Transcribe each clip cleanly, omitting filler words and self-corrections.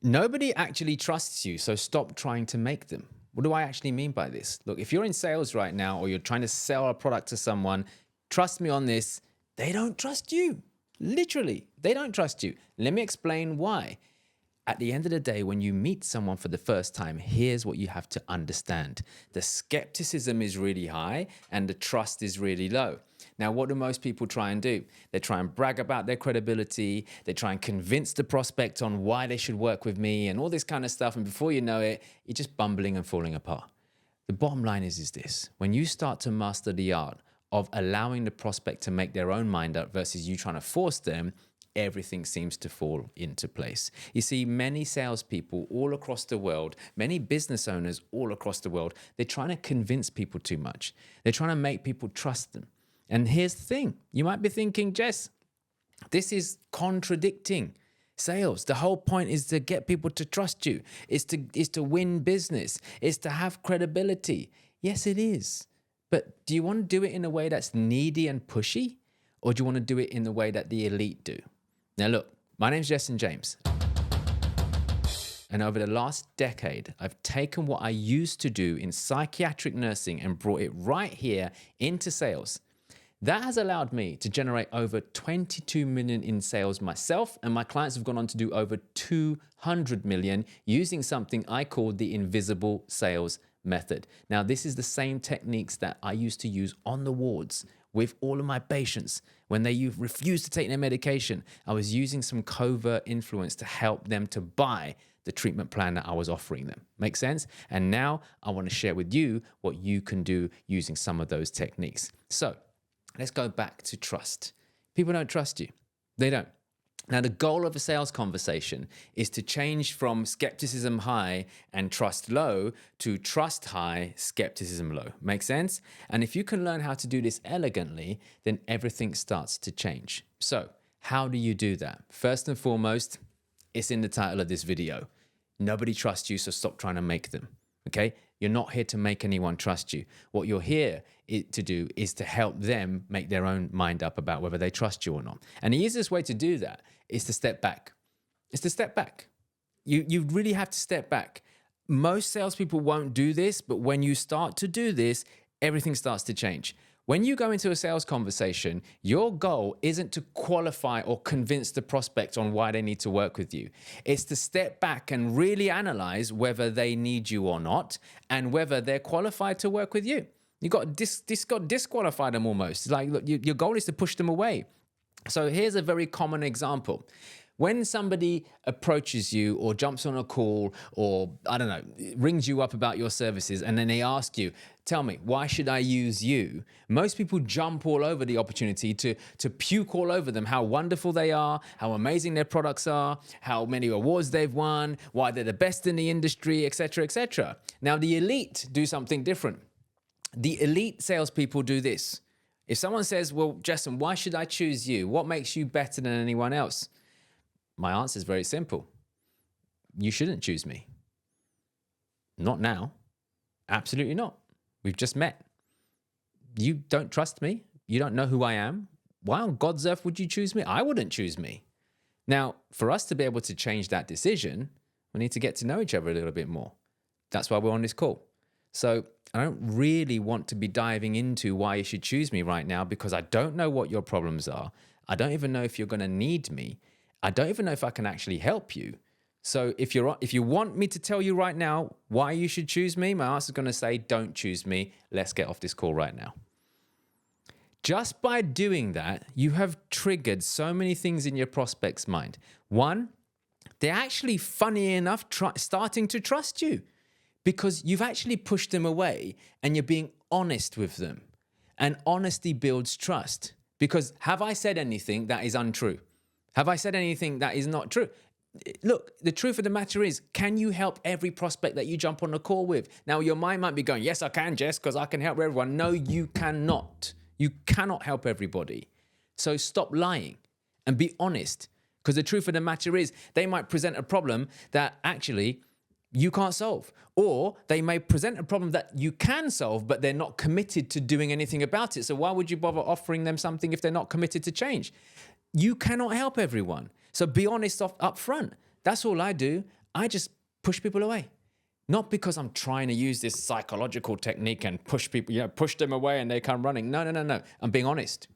Nobody actually trusts you, so stop trying to make them. What do I actually mean by this? Look, if you're in sales right now or you're trying to sell a product to someone, trust me on this, they don't trust you. Literally, they don't trust you. Let me explain why. At the end of the day, when you meet someone for the first time, here's what you have to understand. The skepticism is really high and the trust is really low. Now, what do most people try and do? They try and brag about their credibility. They try and convince the prospect on why they should work with me and all this kind of stuff. And before you know it, you're just bumbling and falling apart. The bottom line is this. When you start to master the art of allowing the prospect to make their own mind up versus you trying to force them, everything seems to fall into place. You see, many salespeople all across the world, many business owners all across the world, they're trying to convince people too much. They're trying to make people trust them. And here's the thing. You might be thinking, Jess, this is contradicting sales. The whole point is to get people to trust you. Is to win business. It's to have credibility. Yes, it is. But do you want to do it in a way that's needy and pushy? Or do you want to do it in the way that the elite do? Now look, my name's Justin James. And over the last decade, I've taken what I used to do in psychiatric nursing and brought it right here into sales. That has allowed me to generate over 22 million in sales myself, and my clients have gone on to do over 200 million using something I call the invisible sales method. Now, this is the same techniques that I used to use on the wards with all of my patients when they refused to take their medication. I was using some covert influence to help them to buy the treatment plan that I was offering them. Make sense? And now I want to share with you what you can do using some of those techniques. So let's go back to trust. People don't trust you. They don't. Now, the goal of a sales conversation is to change from skepticism high and trust low to trust high, skepticism low. Make sense? And if you can learn how to do this elegantly, then everything starts to change. So how do you do that? First and foremost, it's in the title of this video. Nobody trusts you, so stop trying to make them. Okay? You're not here to make anyone trust you. What you're here to do is to help them make their own mind up about whether they trust you or not. And the easiest way to do that is to step back. It's to step back. You really have to step back. Most salespeople won't do this, but when you start to do this, everything starts to change. When you go into a sales conversation, your goal isn't to qualify or convince the prospect on why they need to work with you. It's to step back and really analyze whether they need you or not and whether they're qualified to work with you. You got disqualify them almost. Like, look, your goal is to push them away. So here's a very common example. When somebody approaches you or jumps on a call or, I don't know, rings you up about your services and then they ask you, tell me, why should I use you? Most people jump all over the opportunity to puke all over them, how wonderful they are, how amazing their products are, how many awards they've won, why they're the best in the industry, etc., etc. Now, the elite do something different. The elite salespeople do this. If someone says, well, Justin, why should I choose you? What makes you better than anyone else? My answer is very simple. You shouldn't choose me. Not now. Absolutely not. We've just met. You don't trust me. You don't know who I am. Why on God's earth would you choose me? I wouldn't choose me. Now, for us to be able to change that decision, we need to get to know each other a little bit more. That's why we're on this call. So I don't really want to be diving into why you should choose me right now because I don't know what your problems are. I don't even know if you're going to need me. I don't even know if I can actually help you. So if you want me to tell you right now why you should choose me, my answer is going to say, don't choose me. Let's get off this call right now. Just by doing that, you have triggered so many things in your prospect's mind. One, they're actually, funny enough, starting to trust you because you've actually pushed them away and you're being honest with them. And honesty builds trust. Because have I said anything that is untrue? Have I said anything that is not true? Look, the truth of the matter is, can you help every prospect that you jump on a call with? Now, your mind might be going, yes, I can, Jess, because I can help everyone. No, you cannot. You cannot help everybody. So stop lying and be honest. Because the truth of the matter is, they might present a problem that actually you can't solve. Or they may present a problem that you can solve, but they're not committed to doing anything about it. So why would you bother offering them something if they're not committed to change? You cannot help everyone. So be honest up front. That's all I do. I just push people away. Not because I'm trying to use this psychological technique and push people, push them away and they come running. No, no, no, no. I'm being honest.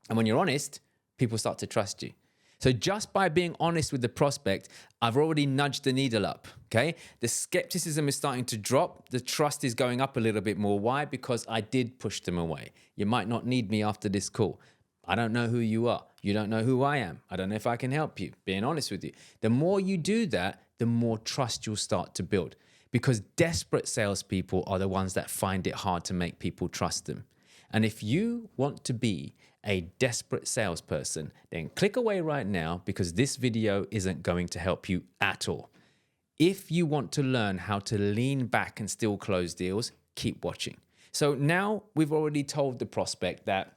And when you're honest, people start to trust you. So just by being honest with the prospect, I've already nudged the needle up, okay? The skepticism is starting to drop. The trust is going up a little bit more. Why? Because I did push them away. You might not need me after this call. I don't know who you are. You don't know who I am. I don't know if I can help you. Being honest with you. The more you do that, the more trust you'll start to build. Because desperate salespeople are the ones that find it hard to make people trust them. And if you want to be a desperate salesperson, then click away right now because this video isn't going to help you at all. If you want to learn how to lean back and still close deals, keep watching. So now we've already told the prospect that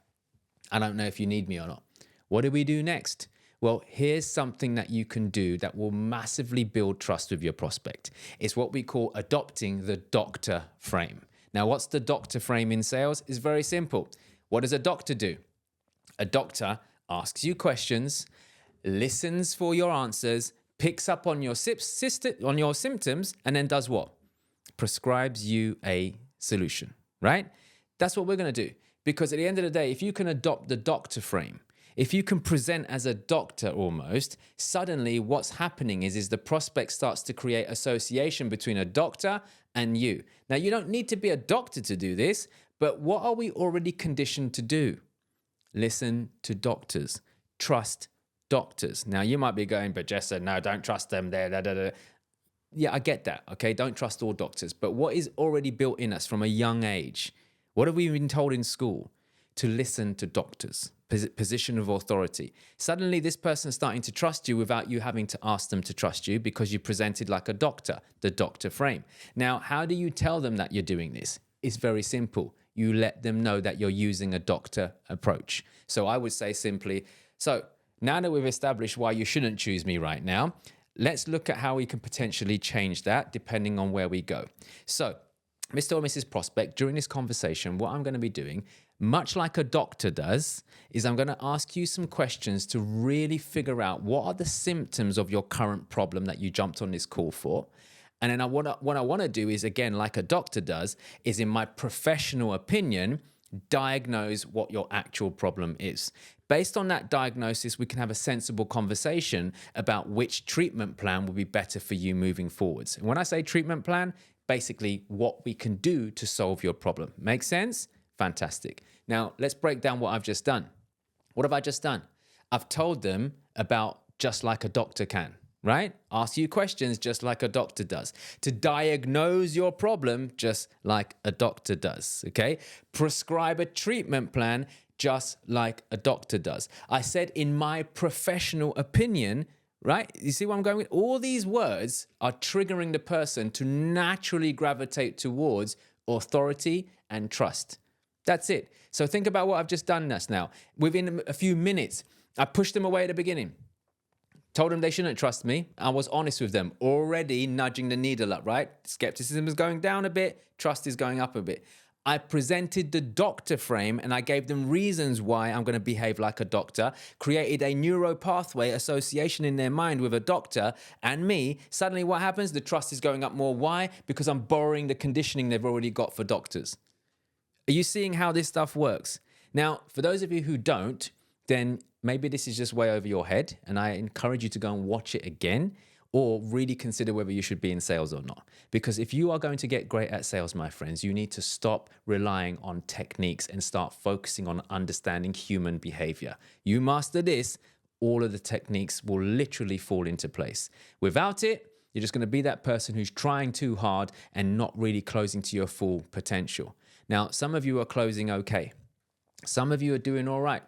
I don't know if you need me or not. What do we do next? Well, here's something that you can do that will massively build trust with your prospect. It's what we call adopting the doctor frame. Now, what's the doctor frame in sales? It's very simple. What does a doctor do? A doctor asks you questions, listens for your answers, picks up on your symptoms, and then does what? Prescribes you a solution, right? That's what we're going to do. Because at the end of the day, if you can adopt the doctor frame, if you can present as a doctor almost, suddenly what's happening is the prospect starts to create association between a doctor and you. Now, you don't need to be a doctor to do this, but what are we already conditioned to do? Listen to doctors. Trust doctors. Now, you might be going, but Jess said, no, don't trust them. Yeah, I get that, okay? Don't trust all doctors. But what is already built in us from a young age? What have we been told in school? To listen to doctors, position of authority. Suddenly, this person's starting to trust you without you having to ask them to trust you because you presented like a doctor, the doctor frame. Now, how do you tell them that you're doing this? It's very simple. You let them know that you're using a doctor approach. So I would say simply, so now that we've established why you shouldn't choose me right now, let's look at how we can potentially change that depending on where we go. So, Mr. or Mrs. Prospect, during this conversation, what I'm going to be doing, much like a doctor does, is I'm going to ask you some questions to really figure out what are the symptoms of your current problem that you jumped on this call for. And then what I want to do is, again, like a doctor does, is in my professional opinion, diagnose what your actual problem is. Based on that diagnosis, we can have a sensible conversation about which treatment plan will be better for you moving forwards. And when I say treatment plan, basically what we can do to solve your problem. Make sense? Fantastic. Now, let's break down what I've just done. What have I just done? I've told them about just like a doctor can, right? Ask you questions just like a doctor does. To diagnose your problem just like a doctor does, okay? Prescribe a treatment plan just like a doctor does. I said in my professional opinion, right? You see where I'm going with? All these words are triggering the person to naturally gravitate towards authority and trust. That's it. So think about what I've just done just now. Within a few minutes, I pushed them away at the beginning. Told them they shouldn't trust me. I was honest with them, already nudging the needle up, right? Skepticism is going down a bit. Trust is going up a bit. I presented the doctor frame and I gave them reasons why I'm going to behave like a doctor, created a neuro pathway association in their mind with a doctor and me. Suddenly what happens? The trust is going up more. Why? Because I'm borrowing the conditioning they've already got for doctors. Are you seeing how this stuff works? Now, for those of you who don't, then maybe this is just way over your head and I encourage you to go and watch it again or really consider whether you should be in sales or not. Because if you are going to get great at sales, my friends, you need to stop relying on techniques and start focusing on understanding human behavior. You master this, all of the techniques will literally fall into place. Without it, you're just going to be that person who's trying too hard and not really closing to your full potential. Now, some of you are closing okay. Some of you are doing all right.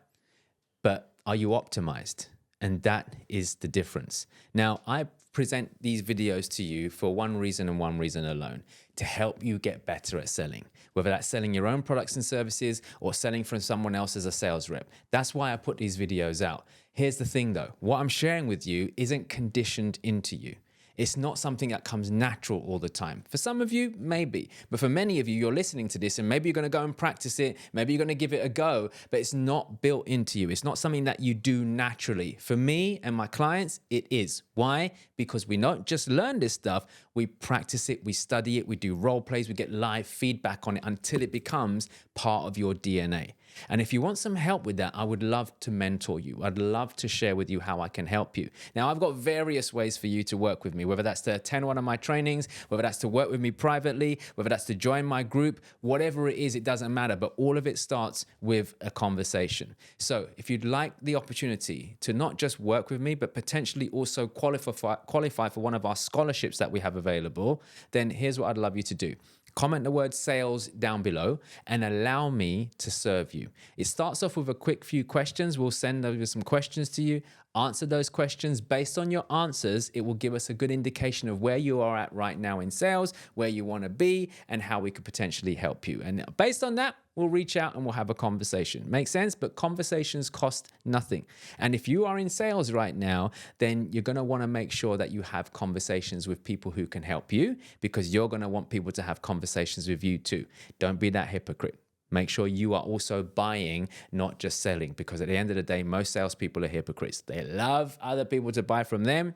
But are you optimized? And that is the difference. Now, I present these videos to you for one reason and one reason alone, to help you get better at selling, whether that's selling your own products and services or selling from someone else as a sales rep. That's why I put these videos out. Here's the thing though, what I'm sharing with you isn't conditioned into you. It's not something that comes natural all the time. For some of you, maybe. But for many of you, you're listening to this and maybe you're going to go and practice it. Maybe you're going to give it a go, but it's not built into you. It's not something that you do naturally. For me and my clients, it is. Why? Because we don't just learn this stuff. We practice it, we study it, we do role plays, we get live feedback on it until it becomes part of your DNA. And if you want some help with that, I would love to mentor you. I'd love to share with you how I can help you. Now, I've got various ways for you to work with me, whether that's to attend one of my trainings, whether that's to work with me privately, whether that's to join my group, whatever it is, it doesn't matter. But all of it starts with a conversation. So if you'd like the opportunity to not just work with me, but potentially also qualify for one of our scholarships that we have available, then here's what I'd love you to do. Comment the word sales down below and allow me to serve you. It starts off with a quick few questions. We'll send over some questions to you. Answer those questions. Based on your answers, it will give us a good indication of where you are at right now in sales, where you want to be, and how we could potentially help you. And based on that, we'll reach out and we'll have a conversation. Make sense? But conversations cost nothing. And if you are in sales right now, then you're going to want to make sure that you have conversations with people who can help you, because you're going to want people to have conversations with you too. Don't be that hypocrite. Make sure you are also buying, not just selling, because at the end of the day, most salespeople are hypocrites. They love other people to buy from them,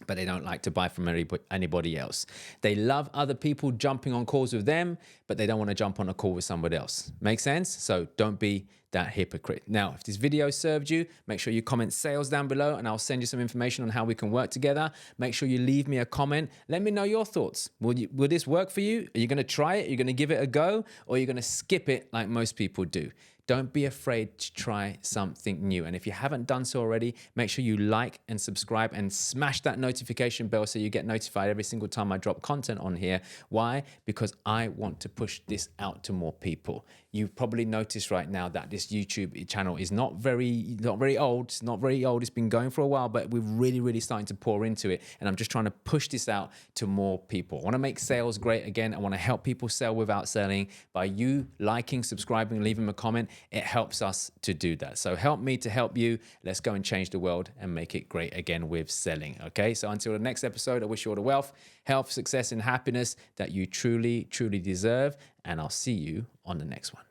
but they don't like to buy from anybody else. They love other people jumping on calls with them, but they don't want to jump on a call with somebody else. Make sense? So don't be that hypocrite. Now, if this video served you, make sure you comment sales down below and I'll send you some information on how we can work together. Make sure you leave me a comment. Let me know your thoughts. Will this work for you? Are you going to try it? Are you going to give it a go? Or are you going to skip it like most people do? Don't be afraid to try something new. And if you haven't done so already, make sure you like and subscribe and smash that notification bell so you get notified every single time I drop content on here. Why? Because I want to push this out to more people. You've probably noticed right now that this YouTube channel is not very old. It's not very old. It's been going for a while, but we're really starting to pour into it. And I'm just trying to push this out to more people. I want to make sales great again. I want to help people sell without selling. By you liking, subscribing, leaving a comment, it helps us to do that. So help me to help you. Let's go and change the world and make it great again with selling. Okay. So until the next episode, I wish you all the wealth, health, success, and happiness that you truly deserve. And I'll see you on the next one.